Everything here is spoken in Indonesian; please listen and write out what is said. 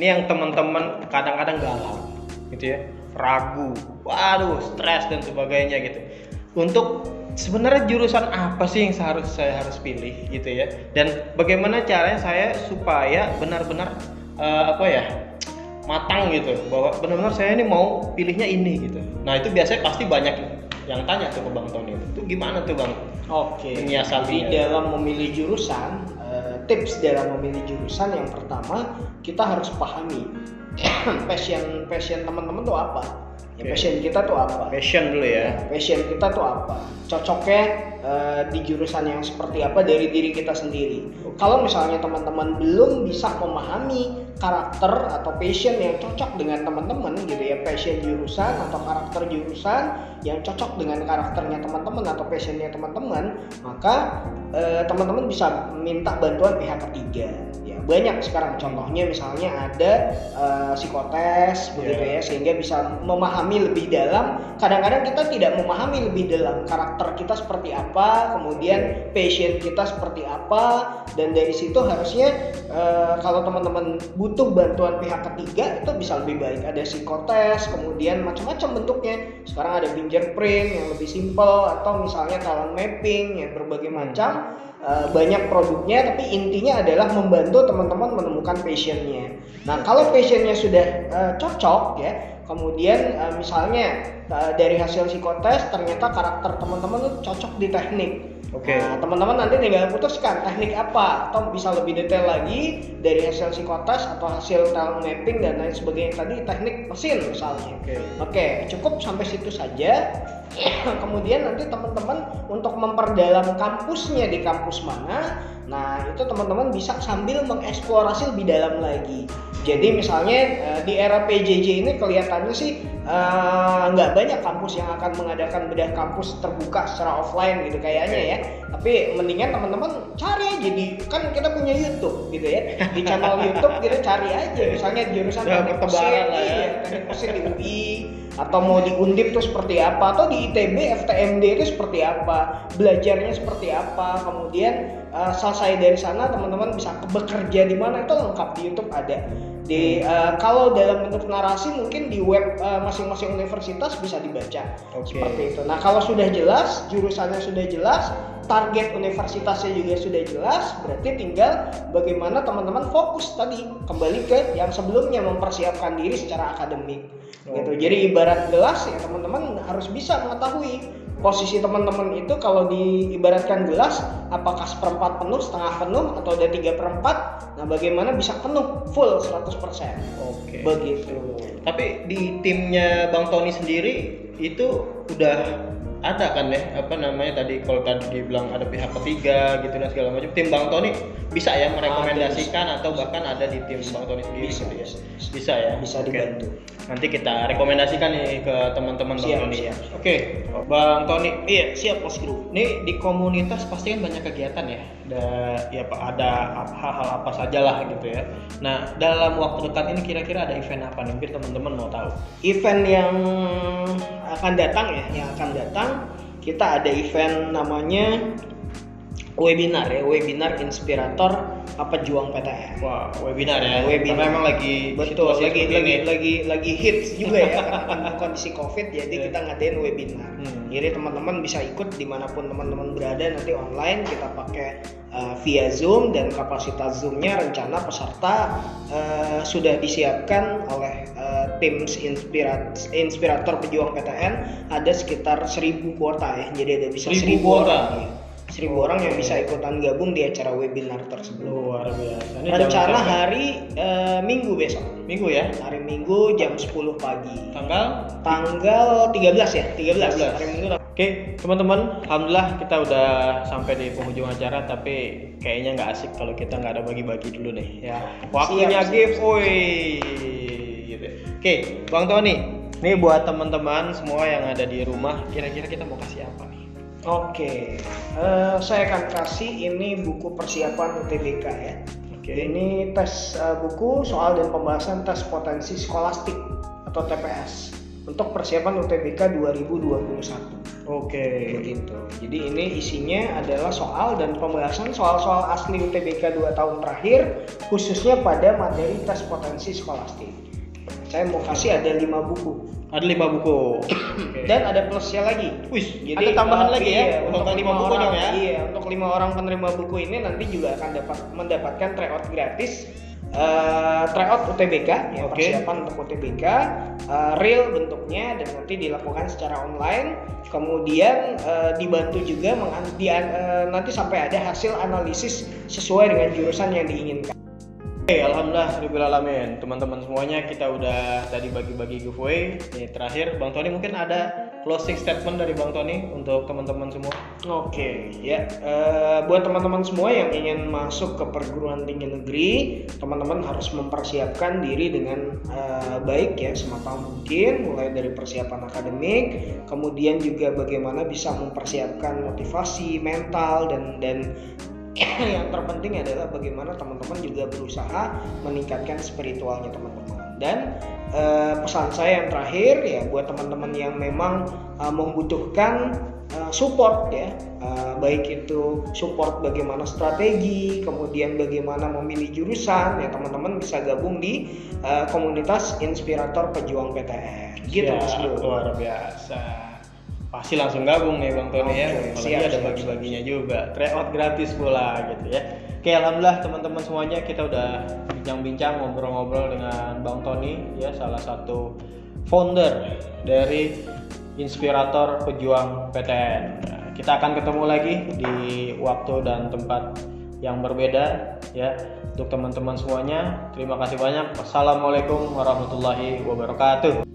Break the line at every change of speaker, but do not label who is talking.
ini yang teman-teman kadang-kadang galau gitu ya, ragu, waduh, stres dan sebagainya gitu. Untuk sebenarnya jurusan apa sih yang saya harus pilih gitu ya, dan bagaimana caranya saya supaya benar-benar matang gitu, bahwa benar-benar saya ini mau pilihnya ini gitu. Nah itu biasanya pasti banyak yang tanya tuh ke Bang Tony, itu gimana tuh Bang?
Oke,
Menyiasatinya.
jadi dalam memilih jurusan, tips dalam memilih jurusan yang pertama kita harus pahami passion teman-teman tuh apa. Ya, passion kita tuh apa?
Passion dulu ya.
Passion kita tuh apa? Cocoknya di jurusan yang seperti apa dari diri kita sendiri. Kalau misalnya teman-teman belum bisa memahami karakter atau passion yang cocok dengan teman-teman gitu ya, passion jurusan atau karakter jurusan yang cocok dengan karakternya teman-teman atau passionnya teman-teman, maka teman-teman bisa minta bantuan pihak ketiga. Ya, banyak sekarang contohnya, misalnya ada psikotes begitu ya, sehingga bisa memahami lebih dalam. Kadang-kadang kita tidak memahami lebih dalam karakter kita seperti apa, kemudian passion kita seperti apa, dan dari situ harusnya kalau teman-teman butuh bantuan pihak ketiga itu bisa lebih baik. Ada psikotes, kemudian macam-macam bentuknya. Sekarang ada fingerprint yang lebih simple, atau misalnya talent mapping yang berbagai macam. Banyak produknya, tapi intinya adalah membantu teman-teman menemukan passionnya. Nah, kalau passionnya sudah cocok ya, kemudian misalnya dari hasil psikotes ternyata karakter teman-teman tuh cocok di teknik.
Oke.
Nah, teman-teman nanti tinggal putuskan teknik apa, atau bisa lebih detail lagi dari hasil psikotes atau hasil talent mapping dan lain sebagainya tadi, teknik mesin misalnya. Oke, cukup sampai situ saja. Kemudian nanti teman-teman untuk memperdalam kampusnya di kampus mana, nah itu teman-teman bisa sambil mengeksplorasi lebih dalam lagi. Jadi misalnya di era PJJ ini kelihatannya sih nggak banyak kampus yang akan mengadakan bedah kampus terbuka secara offline gitu kayaknya ya. Tapi mendingan teman-teman cari aja kan kita punya YouTube gitu ya. Di channel YouTube gitu cari aja, misalnya jurusan teknik mesin, teknik mesin di UI, atau mau di Undip itu seperti apa, atau di ITB, FTMD itu seperti apa, belajarnya seperti apa, kemudian selesai dari sana teman-teman bisa bekerja di mana, itu lengkap di YouTube ada. Kalau dalam bentuk narasi mungkin di web masing-masing universitas bisa dibaca. Seperti itu. Nah, kalau sudah jelas, jurusannya sudah jelas, target universitasnya juga sudah jelas, berarti tinggal bagaimana teman-teman fokus tadi kembali ke yang sebelumnya, mempersiapkan diri secara akademik. Gitu. Jadi ibarat gelas ya, teman-teman harus bisa mengetahui posisi teman-teman itu kalau diibaratkan gelas, apakah seperempat penuh, setengah penuh, atau ada 3/4. Nah, bagaimana bisa penuh full 100%. Begitu.
Tapi di timnya Bang Tony sendiri itu udah ada kan ya, tadi kalau tadi dibilang ada pihak ketiga gitu dan segala macam, tim Bang Tony bisa ya merekomendasikan atau bahkan ada di tim Bang Tony sendiri
bisa,
gitu ya? Bisa ya?
Bisa dibantu.
Nanti kita rekomendasikan nih ke teman-teman Bang Tony. Oke, Bang Tony.
Iya, siap Mas Guru.
Ini di komunitas pasti kan banyak kegiatan ya. Ada hal-hal apa saja lah gitu ya. Nah, dalam waktu dekat ini kira-kira ada event apa nih? Mungkin teman-teman mau tahu.
Event yang akan datang kita ada event namanya webinar inspirator pejuang PTN.
Wah, webinar ya.
Karena
memang lagi
betul lagi hits juga ya karena kondisi Covid, jadi kita ngadain webinar. Jadi teman-teman bisa ikut dimanapun teman-teman berada, nanti online kita pakai via Zoom, dan kapasitas Zoom-nya rencana peserta sudah disiapkan oleh tim inspirator pejuang PTN, ada sekitar 1.000 kuota ya. Jadi ada bisa 1.000 orang. 1.000 orang yang bisa ikutan gabung di acara webinar tersebut.
Luar biasa.
Rencana hari Minggu besok.
Minggu ya?
Hari Minggu jam 10 pagi.
Tanggal
13 ya? 13. Hari Minggu.
Oke, teman-teman, alhamdulillah kita udah sampai di penghujung acara, tapi kayaknya nggak asik kalau kita nggak ada bagi-bagi dulu nih ya. Waktunya giveaway gitu. Oke, Bang Tony, nih buat teman-teman semua yang ada di rumah, kira-kira kita mau kasih apa nih?
Oke, saya akan kasih ini buku persiapan UTBK ya. Ini tes buku soal dan pembahasan tes potensi skolastik atau TPS untuk persiapan UTBK 2021.
Oke.
Begitu. Jadi ini isinya adalah soal dan pembahasan soal-soal asli UTBK 2 tahun terakhir, khususnya pada materi tes potensi skolastik. Saya mau kasih ada 5 buku.
Ada 5 buku. Oke.
Dan ada plusnya lagi.
Wih, ada tambahan lagi ya?
Iya,
Untuk
untuk
5 buku
orang,
dong ya?
Iya, untuk 5 orang penerima buku ini nanti juga akan mendapatkan tryout gratis. Tryout UTBK ya,
Oke.
persiapan untuk UTBK real bentuknya dan nanti dilakukan secara online, kemudian dibantu juga nanti sampai ada hasil analisis sesuai dengan jurusan yang diinginkan.
Oke, alhamdulillah teman-teman semuanya kita udah tadi bagi-bagi giveaway. Nih terakhir Bang Tony mungkin ada closing statement dari Bang Tony untuk teman-teman semua.
Oke, ya buat teman-teman semua yang ingin masuk ke perguruan tinggi negeri, teman-teman harus mempersiapkan diri dengan baik ya sematang mungkin, mulai dari persiapan akademik, kemudian juga bagaimana bisa mempersiapkan motivasi mental dan yang terpenting adalah bagaimana teman-teman juga berusaha meningkatkan spiritualnya teman-teman. Dan pesan saya yang terakhir ya buat teman-teman yang memang membutuhkan support ya, baik itu support bagaimana strategi, kemudian bagaimana memilih jurusan ya, teman-teman bisa gabung di komunitas Inspirator Pejuang PTN. Gitu Mas Bro.
Luar biasa. Pasti langsung gabung nih Bang Tony ya. Apalagi ada
siap.
bagi-baginya juga. Tryout gratis pula gitu ya. Oke, alhamdulillah teman-teman semuanya kita udah bincang-bincang ngobrol-ngobrol dengan Bang Tony ya, salah satu founder dari Inspirator Pejuang PTN. Nah, kita akan ketemu lagi di waktu dan tempat yang berbeda ya. Untuk teman-teman semuanya, terima kasih banyak. Wassalamualaikum warahmatullahi wabarakatuh.